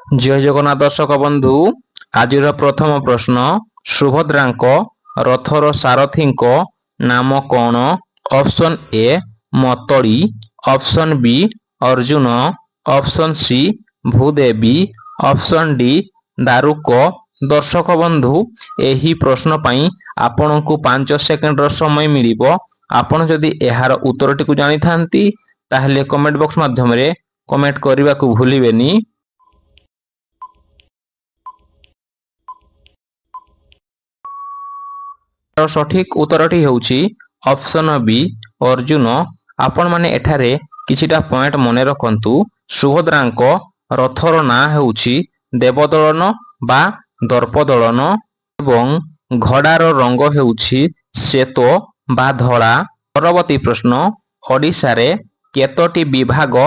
जय जगन्नाथ दर्शक बंधु आज प्रथम प्रश्न सुभद्रांक रथर सारथींक नाम कौन। Option A Matali, option B Arjun, option C Bhudevi, option D Daruk. दर्शक बंधु एही प्रश्न पाई आपनकु 5 सेकेंड समय मिलिबो। आपण जदि एहार उत्तरटी को जानि थांती ताहले कमेंट बॉक्स माध्यम रे कमेंट करबा को भूलिबेनी। सठिक उत्तरटी होउछि ऑप्शन बी अर्जुन। आपण माने एठारे किछिटा पॉइंट मने रखंतु। सुभद्रांक रथर ना होउछि देवदळन बा दर्पदळन एवं घोड़ार रंग हेउछि श्वेत बा धला। परवर्ती प्रश्न ओडिशा रे केतोटी विभाग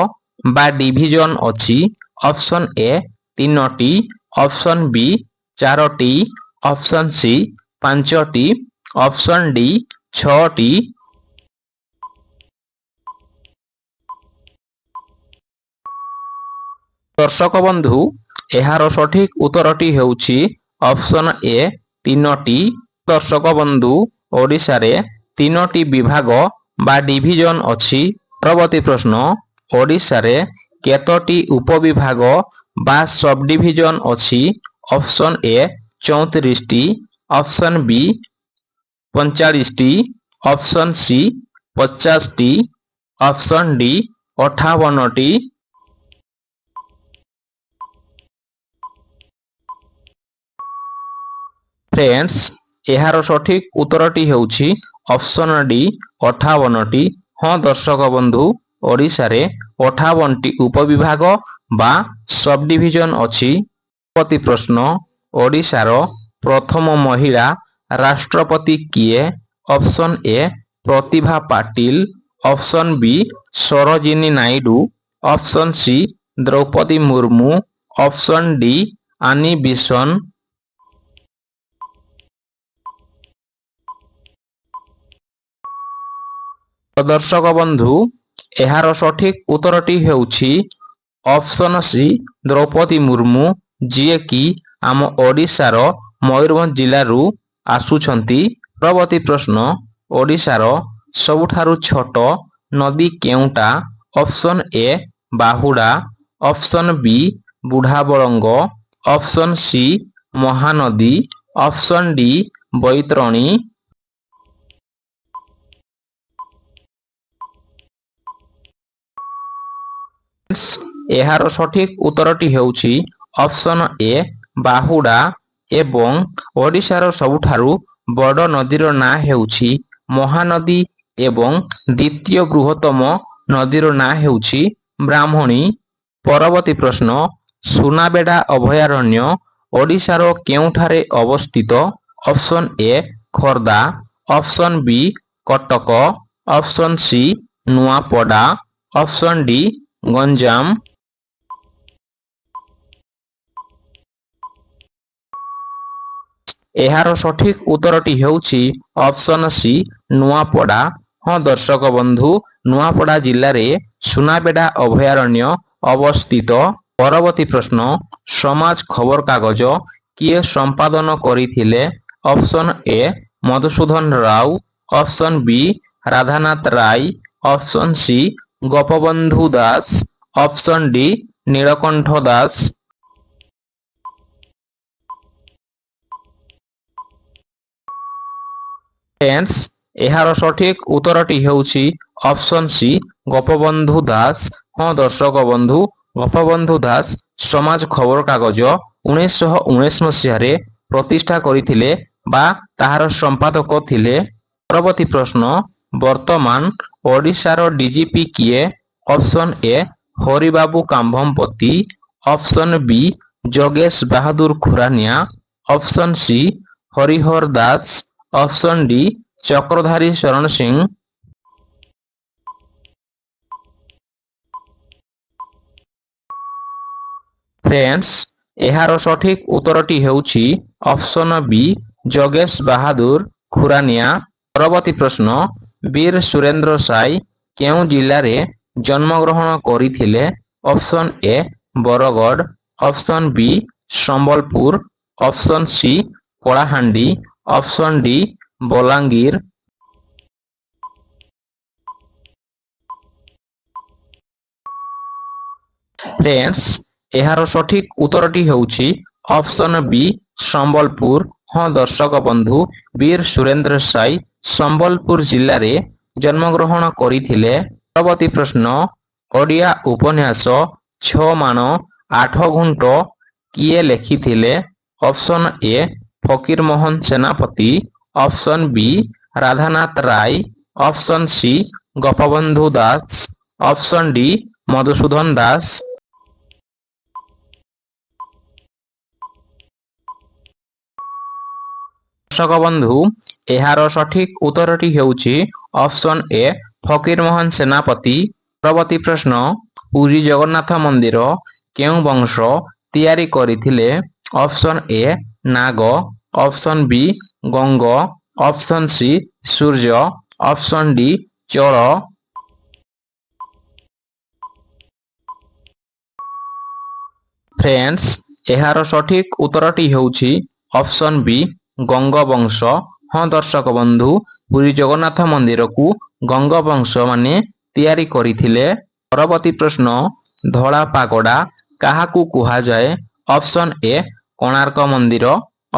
बा डिविजन अछि। ऑप्शन ए 3टी, ऑप्शन बी 4टी, ऑप्शन सी 5टी, ऑप्शन डी 6टी। दर्शक बंधु एहार सठिक उत्तरटी हेउछि ऑप्शन ए 3टी। दर्शक बंधु ओडिशा रे 3टी विभाग बा डिविजन अछि। परवर्ती प्रश्न ओडिशा रे केतोटी उपविभाग बा सब डिविजन अछि। ऑप्शन ए 34टी, ऑप्शन बी 45टी, ऑप्शन सी 50टी, ऑप्शन डी 58टी। फ्रेंड्स एहार सठिक उत्तरटी हेउछि ऑप्शन डी 58टी। हाँ दर्शक बंधु ओडिशा रे 58टी उपविभाग बा सब डिविजन अछि। प्रति प्रश्न ओडिशा रो प्रथम महिला राष्ट्रपति किए। Option A Pratibha Patil, option B Sarojini Naidu, option C Droupadi Murmu, option D Annie Besant. दर्शक बंधु एहार सठिक उत्तरटी हेउछि ऑप्शन सी द्रौपदी मुर्मू, जिए कि आम ओडिशार मयूरभंज जिल्ला रु आसुछंती। परवर्ती प्रश्न ओडिशार सबुठारु छोट नदी केउटा। Option A Bahuda, option B Budhabalanga, option C Mahanadi, option D Baitarani. एहार सठिक उत्तरटी हेउछि ऑप्शन ए बाहुडा एवं ओडिशार सबुठारु बड़ नदीर ना हेउछि महानदी एवं द्वितीय बृहत्तम नदीर ना हेउछि ब्राह्मणी। परवर्ती प्रश्न सुनाबेडा अभयारण्य ओडिशार केउठारे अवस्थित। Option A Khordha, option B Cuttack, option C Nuapada, option D Ganjam. एहार सठिक उत्तरटी हेउछि ऑप्शन सी नुआपड़ा। हाँ दर्शक बंधु नुआपड़ा जिल्ला रे सुनाबेडा अभयारण्य अवस्थित। परवर्ती प्रश्न समाज खबर कागज किए संपादन करिथिले। Option A Madhusudan Rao, option B Radhanath Ray, option C Gopabandhu Das, option D Nilakantha Das. Friends एहार सठिक उत्तरटी हेउछि ऑप्शन सी गोपबंधु दास। हाँ दर्शक बंधु गोपबंधु दास समाज खबर कागज 1919 मसीह रे प्रतिष्ठा करिथिले बा ताहार संपादक थिले। परवर्ती प्रश्न वर्तमान ओडिशार डीजीपी किए। Option A Haribabu Kambhampati, option B जोगेश Bahadur Khurania, option C Harihar Das, option D Chakradhari Sharan Singh. Friends एहार सठिक उत्तरटी हेउछि ऑप्शन बी जोगेश बहादुर खुरानिया। परवर्ती प्रश्न वीर सुरेंद्र साई केउ जिल्ला रे जन्म ग्रहण करिथिले। Option A Bargarh, option B Sambalpur, option C Kalahandi, option D Balangir. Friends, ଏହାର ସଠିକ ଉତ୍ତରଟି ହେଉଛି ଅପଶନ ବି ସମ୍ବଲପୁର। ହଁ ଦର୍ଶକ ବନ୍ଧୁ, ବୀର ସୁରେନ୍ଦ୍ର ସାଏ ସମ୍ବଲପୁର ଜିଲ୍ଲାରେ ଜନ୍ମଗ୍ରହଣ କରିଥିଲେ। ପରବର୍ତ୍ତୀ ପ୍ରଶ୍ନ, ଓଡ଼ିଆ ଉପନ୍ୟାସ ଛଅ ମାଣ ଆଠ ଗୁଣ୍ଠ କିଏ ଲେଖିଥିଲେ? ଅପଶନ ଏ ଫକୀରମୋହନ ସେନାପତି, ଅପଶନ ବି Radhanath Ray, option C Gopabandhu Das, option D Madhusudan Das. ଦର୍ଶକ ବନ୍ଧୁ, ଏହାର ସଠିକ ଉତ୍ତରଟି ହେଉଛି ଅପଶନ ଏ ଫକୀରମୋହନ ସେନାପତି। ପରବର୍ତ୍ତୀ ପ୍ରଶ୍ନ, ପୁରୀ ଜଗନ୍ନାଥ ମନ୍ଦିର କେଉଁ ବଂଶ ତିଆରି କରିଥିଲେ? ଅପଶନ ଏ ନାଗ, ଅପଶନ ବି ଗଙ୍ଗ, ଅପଶନ ସି ସୂର୍ଯ୍ୟ, ଅପଶନ ଡି ଚୋଳ। ଫ୍ରେଣ୍ଡସ୍, ଏହାର ସଠିକ ଉତ୍ତରଟି ହେଉଛି ଅପଶନ ବି ଗଙ୍ଗବଂଶ। ହଁ ଦର୍ଶକ ବନ୍ଧୁ, ପୁରୀ ଜଗନ୍ନାଥ ମନ୍ଦିରକୁ ଗଙ୍ଗବଂଶ ମାନେ ତିଆରି କରିଥିଲେ। ପରବର୍ତ୍ତୀ ପ୍ରଶ୍ନ, ଧଳା ପାଗୋଡା କାହାକୁ କୁହାଯାଏ? ଅପଶନ ଏ କୋଣାର୍କ ମନ୍ଦିର,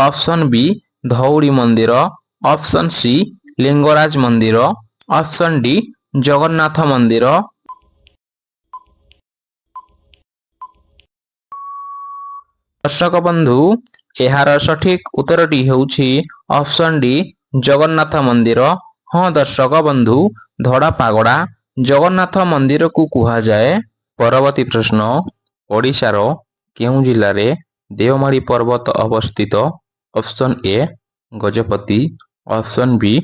ଅପଶନ ବି ଧଉଳି ମନ୍ଦିର, ଅପଶନ ସି ଲିଙ୍ଗରାଜ ମନ୍ଦିର, ଅପଶନ ଡି ଜଗନ୍ନାଥ ମନ୍ଦିର। ଦର୍ଶକ ବନ୍ଧୁ, ଏହାର ସଠିକ ଉତ୍ତରଟି ହେଉଛି ଅପଶନ ଡି ଜଗନ୍ନାଥ ମନ୍ଦିର। ହଁ ଦର୍ଶକ ବନ୍ଧୁ, ଧଳା ପାଗୋଡା ଜଗନ୍ନାଥ ମନ୍ଦିରକୁ କୁହାଯାଏ। ପରବର୍ତ୍ତୀ ପ୍ରଶ୍ନ, ଓଡ଼ିଶାର କେଉଁ ଜିଲ୍ଲାରେ ଦେଓମାଳି ପର୍ବତ ଅବସ୍ଥିତ? Option A Gajapati, option B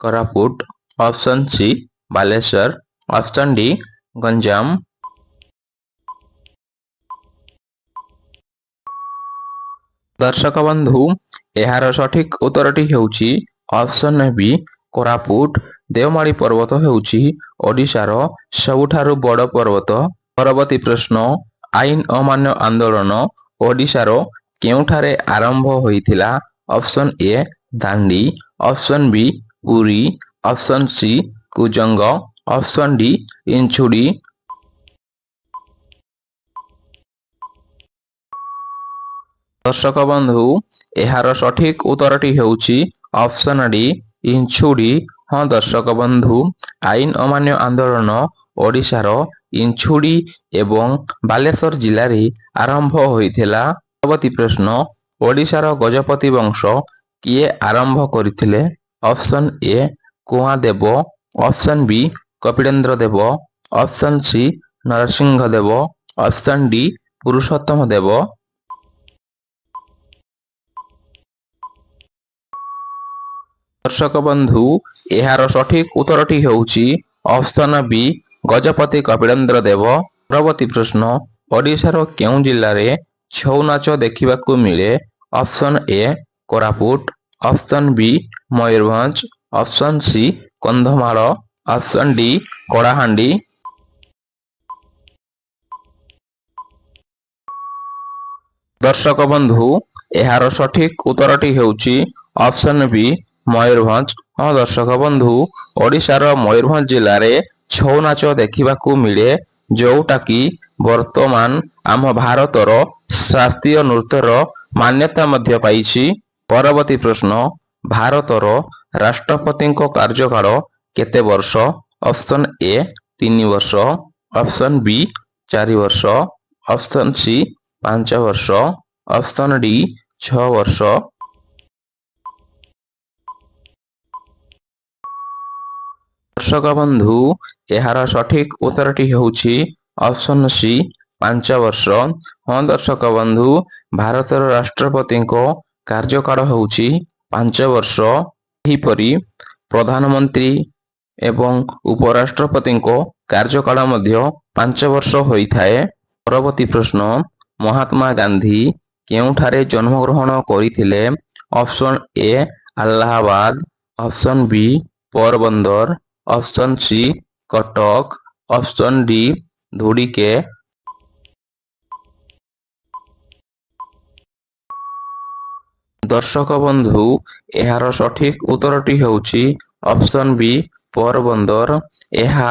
Koraput, option C Baleswar, option D Ganjam. ଦର୍ଶକ ବନ୍ଧୁ, ଏହାର ସଠିକ ଉତ୍ତରଟି ହେଉଛି ଅପଶନ ବି କୋରାପୁଟ। ଦେଓମାଳି ପର୍ବତ ହେଉଛି ଓଡ଼ିଶାର ସବୁଠାରୁ ବଡ଼ ପର୍ବତ। ପରବର୍ତ୍ତୀ ପ୍ରଶ୍ନ, ଆଇନ ଅମାନ୍ୟ ଆନ୍ଦୋଳନ ଓଡ଼ିଶାର କେଉଁଠାରେ ଆରମ୍ଭ ହୋଇଥିଲା? Option A Dandi, option B Puri, option C Kujang, option D Inchudi. ଦର୍ଶକ ବନ୍ଧୁ, ଏହାର ସଠିକ ଉତ୍ତରଟି ହେଉଛି ଅପଶନ ଡି ଇଞ୍ଚୁଡ଼ି। ହଁ ଦର୍ଶକ ବନ୍ଧୁ, ଆଇନ ଅମାନ୍ୟ ଆନ୍ଦୋଳନ ଓଡ଼ିଶାର ଇଞ୍ଚୁଡ଼ି ଏବଂ ବାଲେଶ୍ୱର ଜିଲ୍ଲାରେ ଆରମ୍ଭ ହୋଇଥିଲା। ପରବର୍ତ୍ତୀ ପ୍ରଶ୍ନ, ଓଡ଼ିଶାର ଗଜପତି ବଂଶ କିଏ ଆରମ୍ଭ କରିଥିଲେ? Option A Kuan Dev, option B Kapilendra Dev, option C Narasingha Dev, option D Purushottam Dev. ଦର୍ଶକ ବନ୍ଧୁ, ଏହାର ସଠିକ ଉତ୍ତରଟି ହେଉଛି ଅପଶନ ବି ଗଜପତି କପିଳେନ୍ଦ୍ର ଦେବ। ପରବର୍ତ୍ତୀ ପ୍ରଶ୍ନ, ଓଡ଼ିଶାର କେଉଁ ଜିଲ୍ଲାରେ ଛଉ ନାଚ ଦେଖିବାକୁ ମିଳେ? Option A Koraput, option B Mayurbhanj, option C Kandhamal, option D Kalahandi. ଦର୍ଶକ ବନ୍ଧୁ, ଏହାର ସଠିକ ଉତ୍ତରଟି ହେଉଛି ଅପଶନ ବି ମୟୂରଭଞ୍ଜ। ହଁ ଦର୍ଶକ ବନ୍ଧୁ, ଓଡ଼ିଶାର ମୟୂରଭଞ୍ଜ ଜିଲ୍ଲାରେ ଛଉ ନାଚ ଦେଖିବାକୁ ମିଳେ, ଯେଉଁଟାକି ବର୍ତ୍ତମାନ ଆମ ଭାରତର ଶାସ୍ତ୍ରୀୟ ନୃତ୍ୟର ମାନ୍ୟତା ମଧ୍ୟ ପାଇଛି। ପରବର୍ତ୍ତୀ ପ୍ରଶ୍ନ, ଭାରତର ରାଷ୍ଟ୍ରପତିଙ୍କ କାର୍ଯ୍ୟକାଳ କେତେ ବର୍ଷ? ଅପଶନ ଏ 3 ବର୍ଷ, ଅପଶନ ବି 4 ବର୍ଷ, ଅପଶନ ସି 5 ବର୍ଷ, ଅପଶନ ଡି 6 ବର୍ଷ। ଦର୍ଶକ ବନ୍ଧୁ, ଏହାର ସଠିକ ଉତ୍ତରଟି ହେଉଛି ଅପଶନ ସି 5 ବର୍ଷ। ହଁ ଦର୍ଶକ ବନ୍ଧୁ, ଭାରତର ରାଷ୍ଟ୍ରପତିଙ୍କ କାର୍ଯ୍ୟକାଳ ହେଉଛି 5 ବର୍ଷ। ଏହିପରି ପ୍ରଧାନମନ୍ତ୍ରୀ ଏବଂ ଉପରାଷ୍ଟ୍ରପତିଙ୍କ କାର୍ଯ୍ୟକାଳ ମଧ୍ୟ 5 ବର୍ଷ ହୋଇଥାଏ। ପରବର୍ତ୍ତୀ ପ୍ରଶ୍ନ, ମହାତ୍ମା ଗାନ୍ଧୀ କେଉଁଠାରେ ଜନ୍ମଗ୍ରହଣ କରିଥିଲେ? Option A Allahabad, option B Porbandar, option C Cuttack, option D ଧୁଡିକେ। ଦର୍ଶକ ବନ୍ଧୁ ଏହାର ସଠିକ ଉତ୍ତରଟି ହେଉଛି ଅପସନ୍ ବି ପୋରବନ୍ଦର। ଏହା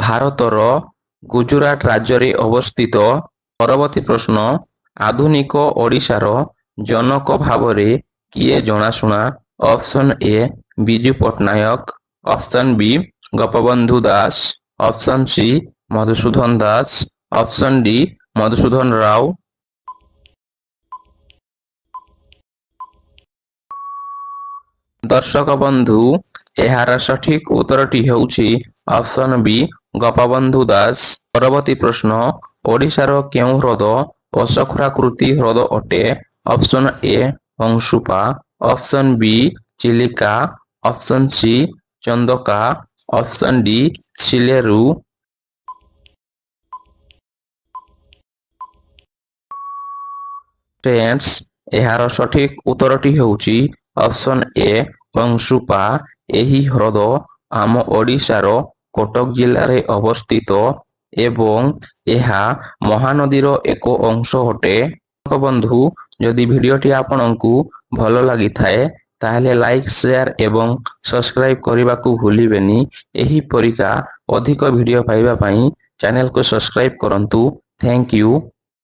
ଭାରତର ଗୁଜୁରାଟ ରାଜ୍ୟରେ ଅବସ୍ଥିତ। ପରବର୍ତ୍ତୀ ପ୍ରଶ୍ନ, ଆଧୁନିକ ଓଡ଼ିଶାର ଜନକ ଭାବରେ କିଏ ଜଣାଶୁଣା? Option A Biju Patnaik, option B Gopabandhu Das, option C Madhusudan Das, option D Madhusudan Rao. ଦର୍ଶକ ବନ୍ଧୁ ଏହାର ସଠିକ ଉତ୍ତରଟି ହେଉଛି ଅପସନ୍ ବି ଗୋପବନ୍ଧୁ ଦାସ। ପରବର୍ତ୍ତୀ ପ୍ରଶ୍ନ, ଓଡ଼ିଶାର କେଉଁ ହ୍ରଦ ଅଶ୍ୱକ୍ଷୁରାକୃତି ହ୍ରଦ ଅଟେ? Option A Anshupa, option B Chilika, option C Chandaka, option D Sileru. Friends, ଏହାର ସଠିକ ଉତ୍ତରଟି ହେଉଛି ଅପସନ୍ ଏ ଅଂଶୁପା। ଏହି ହ୍ରଦ ଆମ ଓଡ଼ିଶାର କଟକ ଜିଲ୍ଲାରେ ଅବସ୍ଥିତ ଏବଂ ଏହା ମହାନଦୀର ଏକ ଅଂଶ ଅଟେ। ବନ୍ଧୁ, ଯଦି ଭିଡ଼ିଓଟି ଆପଣଙ୍କୁ ଭଲ ଲାଗିଥାଏ ତାହେଲେ ଲାଇକ୍, ସେୟାର ଏବଂ ସବସ୍କ୍ରାଇବ କରିବାକୁ ଭୁଲିବେନି। ଏହିପରିକା ଅଧିକ ଭିଡ଼ିଓ ପାଇବା ପାଇଁ ଚ୍ୟାନେଲକୁ ସବସ୍କ୍ରାଇବ କରନ୍ତୁ। Thank you.